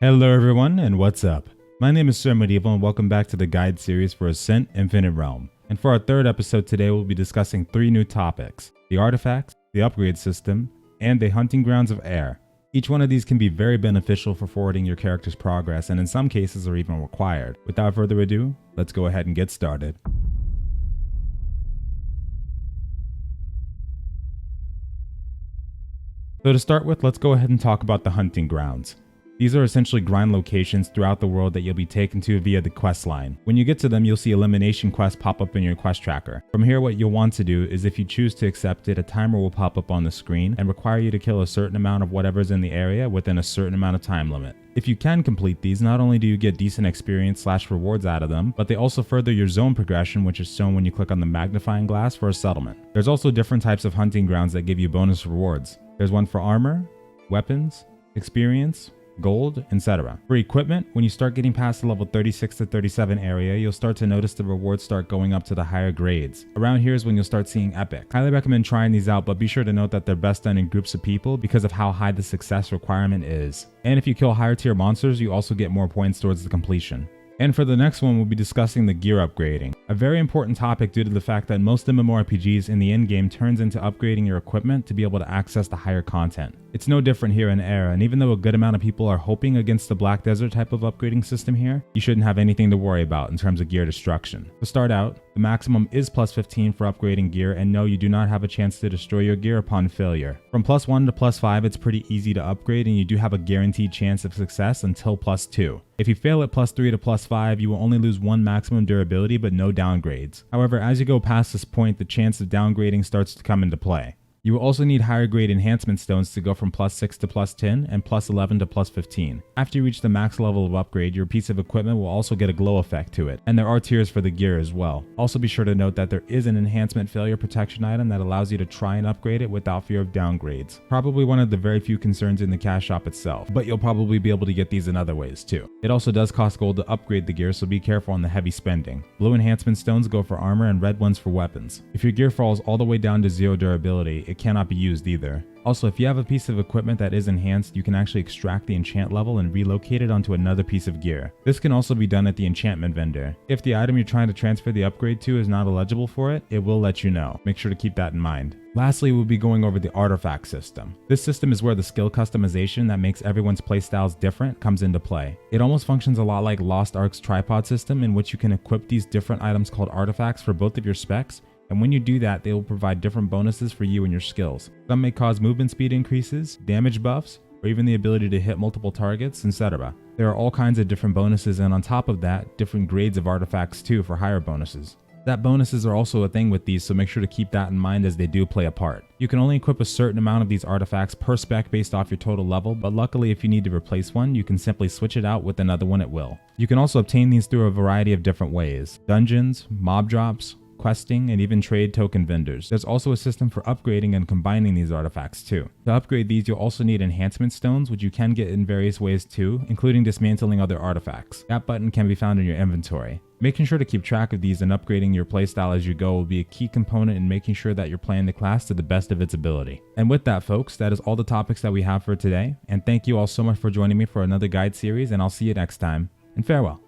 Hello everyone, and what's up? My name is Sir Medieval, and welcome back to the guide series for Ascent Infinite Realm. And for our third episode today, we'll be discussing three new topics: the artifacts, the upgrade system, and the hunting grounds of air. Each one of these can be very beneficial for forwarding your character's progress, and in some cases are even required. Without further ado, let's go ahead and get started. So to start with, let's go ahead and talk about the hunting grounds. These are essentially grind locations throughout the world that you'll be taken to via the quest line. When you get to them, you'll see elimination quests pop up in your quest tracker. From here, what you'll want to do is, if you choose to accept it, a timer will pop up on the screen and require you to kill a certain amount of whatever's in the area within a certain amount of time limit. If you can complete these, not only do you get decent experience / rewards out of them, but they also further your zone progression, which is shown when you click on the magnifying glass for a settlement. There's also different types of hunting grounds that give you bonus rewards. There's one for armor, weapons, experience, gold, etc. For equipment, when you start getting past the level 36 to 37 area, you'll start to notice the rewards start going up to the higher grades. Around here is when you'll start seeing epic. Highly recommend trying these out, but be sure to note that they're best done in groups of people because of how high the success requirement is. And if you kill higher tier monsters, you also get more points towards the completion. And for the next one, we'll be discussing the gear upgrading. A very important topic due to the fact that most MMORPGs in the endgame turns into upgrading your equipment to be able to access the higher content. It's no different here in Era, and even though a good amount of people are hoping against the Black Desert type of upgrading system here, you shouldn't have anything to worry about in terms of gear destruction. To start out, the maximum is plus 15 for upgrading gear, and no, you do not have a chance to destroy your gear upon failure. From plus 1 to plus 5, it's pretty easy to upgrade, and you do have a guaranteed chance of success until plus 2. If you fail at plus 3 to plus 5, you will only lose 1 maximum durability but no downgrades. However, as you go past this point, the chance of downgrading starts to come into play. You will also need higher grade Enhancement Stones to go from plus 6 to plus 10 and plus 11 to plus 15. After you reach the max level of upgrade, your piece of equipment will also get a glow effect to it, and there are tiers for the gear as well. Also be sure to note that there is an enhancement failure protection item that allows you to try and upgrade it without fear of downgrades. Probably one of the very few concerns in the cash shop itself, but you'll probably be able to get these in other ways too. It also does cost gold to upgrade the gear, so be careful on the heavy spending. Blue Enhancement Stones go for armor and red ones for weapons. If your gear falls all the way down to 0 durability, it cannot be used either. Also, if you have a piece of equipment that is enhanced, you can actually extract the enchant level and relocate it onto another piece of gear. This can also be done at the enchantment vendor. If the item you're trying to transfer the upgrade to is not eligible for it, it will let you know. Make sure to keep that in mind. Lastly, we'll be going over the artifact system. This system is where the skill customization that makes everyone's playstyles different comes into play. It almost functions a lot like Lost Ark's tripod system, in which you can equip these different items called artifacts for both of your specs, and when you do that, they will provide different bonuses for you and your skills. Some may cause movement speed increases, damage buffs, or even the ability to hit multiple targets, etc. There are all kinds of different bonuses, and on top of that, different grades of artifacts too for higher bonuses. That bonuses are also a thing with these, so make sure to keep that in mind as they do play a part. You can only equip a certain amount of these artifacts per spec based off your total level, but luckily if you need to replace one, you can simply switch it out with another one at will. You can also obtain these through a variety of different ways: dungeons, mob drops, questing, and even trade token vendors. There's also a system for upgrading and combining these artifacts too. To upgrade these, you'll also need Enhancement Stones, which you can get in various ways too, including dismantling other artifacts. That button can be found in your inventory. Making sure to keep track of these and upgrading your playstyle as you go will be a key component in making sure that you're playing the class to the best of its ability. And with that, folks, that is all the topics that we have for today, and thank you all so much for joining me for another guide series, and I'll see you next time, and farewell.